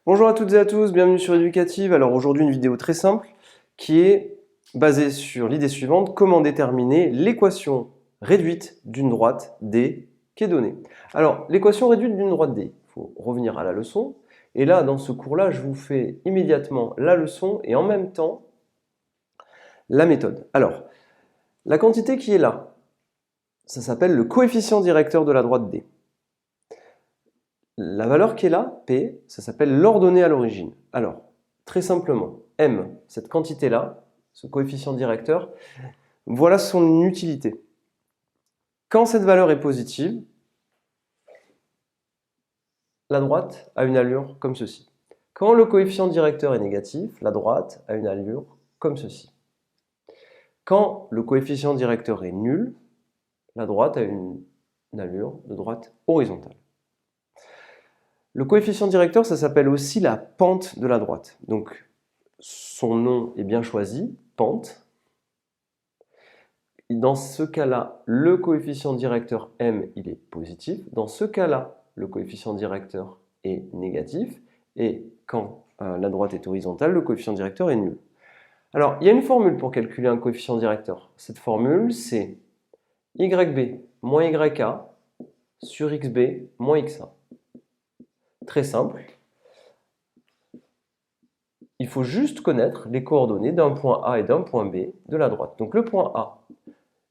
Bonjour à toutes et à tous, bienvenue sur Educative. Alors aujourd'hui une vidéo très simple qui est basée sur l'idée suivante, comment déterminer l'équation réduite d'une droite D qui est donnée. Alors l'équation réduite d'une droite D, il faut revenir à la leçon. Et là dans ce cours-là, je vous fais immédiatement la leçon et en même temps la méthode. Alors la quantité qui est là, ça s'appelle le coefficient directeur de la droite D. La valeur qui est là, P, ça s'appelle l'ordonnée à l'origine. Alors, très simplement, M, cette quantité-là, ce coefficient directeur, voilà son utilité. Quand cette valeur est positive, la droite a une allure comme ceci. Quand le coefficient directeur est négatif, la droite a une allure comme ceci. Quand le coefficient directeur est nul, la droite a une allure de droite horizontale. Le coefficient directeur, ça s'appelle aussi la pente de la droite. Donc, son nom est bien choisi, pente. Dans ce cas-là, le coefficient directeur M, il est positif. Dans ce cas-là, le coefficient directeur est négatif. Et quand la droite est horizontale, le coefficient directeur est nul. Alors, il y a une formule pour calculer un coefficient directeur. Cette formule, c'est YB moins YA sur XB moins XA. Très simple. Il faut juste connaître les coordonnées d'un point A et d'un point B de la droite. Donc le point A,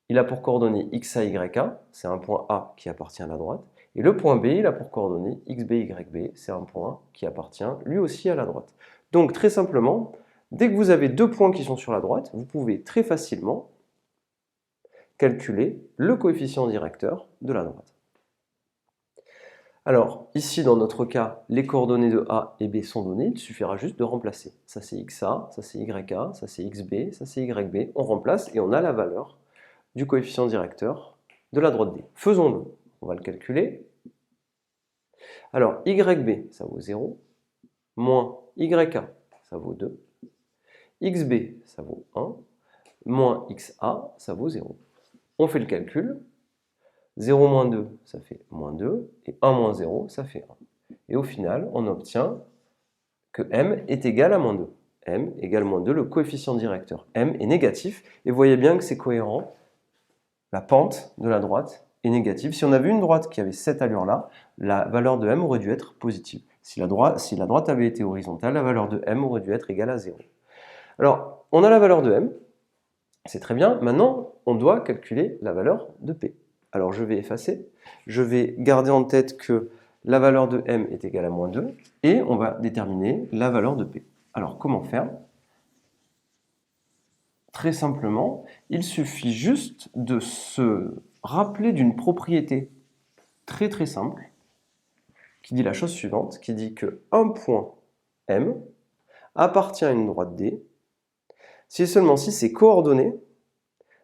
il a pour coordonnées XA, YA, c'est un point A qui appartient à la droite. Et le point B, il a pour coordonnées XB, YB, c'est un point qui appartient lui aussi à la droite. Donc très simplement, dès que vous avez deux points qui sont sur la droite, vous pouvez très facilement calculer le coefficient directeur de la droite. Alors, ici, dans notre cas, les coordonnées de A et B sont données, il suffira juste de remplacer. Ça, c'est XA, ça, c'est YA, ça, c'est XB, ça, c'est YB. On remplace et on a la valeur du coefficient directeur de la droite D. Faisons-le. On va le calculer. Alors, YB, ça vaut 0, moins YA, ça vaut 2, XB, ça vaut 1, moins XA, ça vaut 0. On fait le calcul. 0 moins 2, ça fait moins 2, et 1 moins 0, ça fait 1. Et au final, on obtient que M est égal à moins 2. M égale moins 2, le coefficient directeur M est négatif, et vous voyez bien que c'est cohérent, la pente de la droite est négative. Si on avait une droite qui avait cette allure-là, la valeur de M aurait dû être positive. Si la droite avait été horizontale, la valeur de M aurait dû être égale à 0. Alors, on a la valeur de M, c'est très bien. Maintenant, on doit calculer la valeur de P. Alors je vais effacer, je vais garder en tête que la valeur de M est égale à moins 2 et on va déterminer la valeur de P. Alors comment faire? Très simplement, il suffit juste de se rappeler d'une propriété très simple qui dit la chose suivante, qui dit que un point M appartient à une droite D si et seulement si ses coordonnées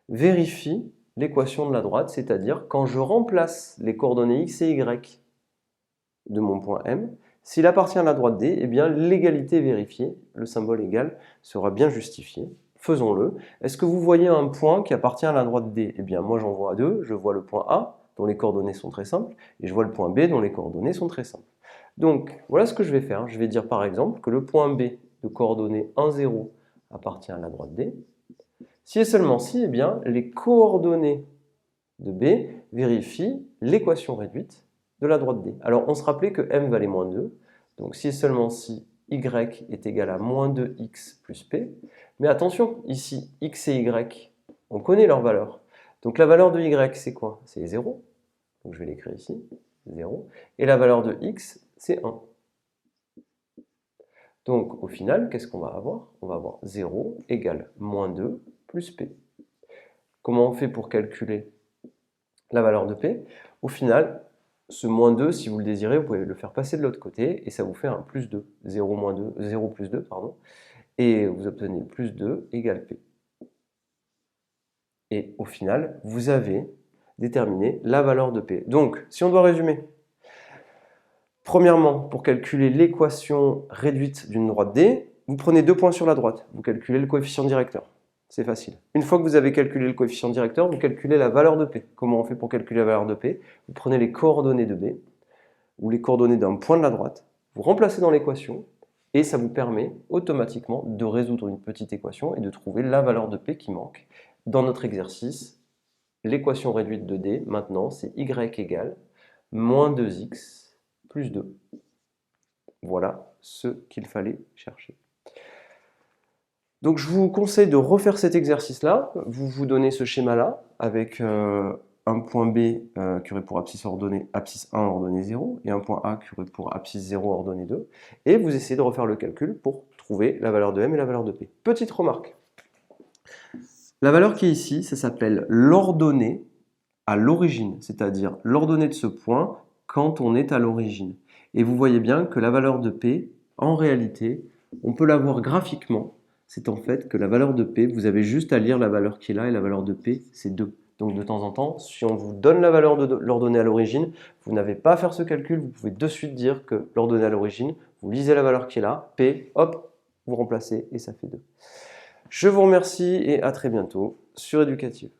vérifient l'équation de la droite, c'est-à-dire quand je remplace les coordonnées x et y de mon point M, s'il appartient à la droite D, eh bien l'égalité est vérifiée, le symbole égal sera bien justifié. Faisons-le. Est-ce que vous voyez un point qui appartient à la droite D? Eh bien moi j'en vois deux, je vois le point A, dont les coordonnées sont très simples, et je vois le point B, dont les coordonnées sont très simples. Donc voilà ce que je vais faire. Je vais dire par exemple que le point B de coordonnées 1, 0 appartient à la droite D. Si et seulement si, eh bien, les coordonnées de B vérifient l'équation réduite de la droite D. Alors, on se rappelait que M valait moins 2. Donc, si et seulement si Y est égal à moins 2x plus P. Mais attention, ici, X et Y, on connaît leur valeur. Donc, la valeur de Y, c'est quoi? C'est 0. Donc, je vais l'écrire ici, 0. Et la valeur de X, c'est 1. Donc, au final, qu'est-ce qu'on va avoir? On va avoir 0 égale moins 2 plus P. Comment on fait pour calculer la valeur de P? Au final, ce moins 2, si vous le désirez, vous pouvez le faire passer de l'autre côté et ça vous fait un plus 2. 0, moins 2, 0 plus 2, pardon. Et vous obtenez plus 2 égale P. Et au final, vous avez déterminé la valeur de P. Donc, si on doit résumer, premièrement, pour calculer l'équation réduite d'une droite D, vous prenez deux points sur la droite, vous calculez le coefficient directeur. C'est facile. Une fois que vous avez calculé le coefficient directeur, vous calculez la valeur de P. Comment on fait pour calculer la valeur de P? Vous prenez les coordonnées de B, ou les coordonnées d'un point de la droite, vous remplacez dans l'équation, Et ça vous permet automatiquement de résoudre une petite équation et de trouver la valeur de P qui manque. Dans notre exercice, l'équation réduite de D, maintenant, c'est y égale moins 2x plus 2. Voilà ce qu'il fallait chercher. Donc je vous conseille de refaire cet exercice-là. Vous vous donnez ce schéma-là avec un point B qui aurait pour abscisse 1 ordonnée 0 et un point A qui aurait pour abscisse 0 ordonnée 2. Et vous essayez de refaire le calcul pour trouver la valeur de M et la valeur de P. Petite remarque. La valeur qui est ici, ça s'appelle l'ordonnée à l'origine, c'est-à-dire l'ordonnée de ce point quand on est à l'origine. Et vous voyez bien que la valeur de P, en réalité, on peut la voir graphiquement. C'est en fait que la valeur de P, vous avez juste à lire la valeur qui est là et la valeur de P, c'est 2. Donc de temps en temps, si on vous donne la valeur de l'ordonnée à l'origine, vous n'avez pas à faire ce calcul, vous pouvez de suite dire que l'ordonnée à l'origine, vous lisez la valeur qui est là, P, hop, vous remplacez et ça fait 2. Je vous remercie et à très bientôt sur Éducative.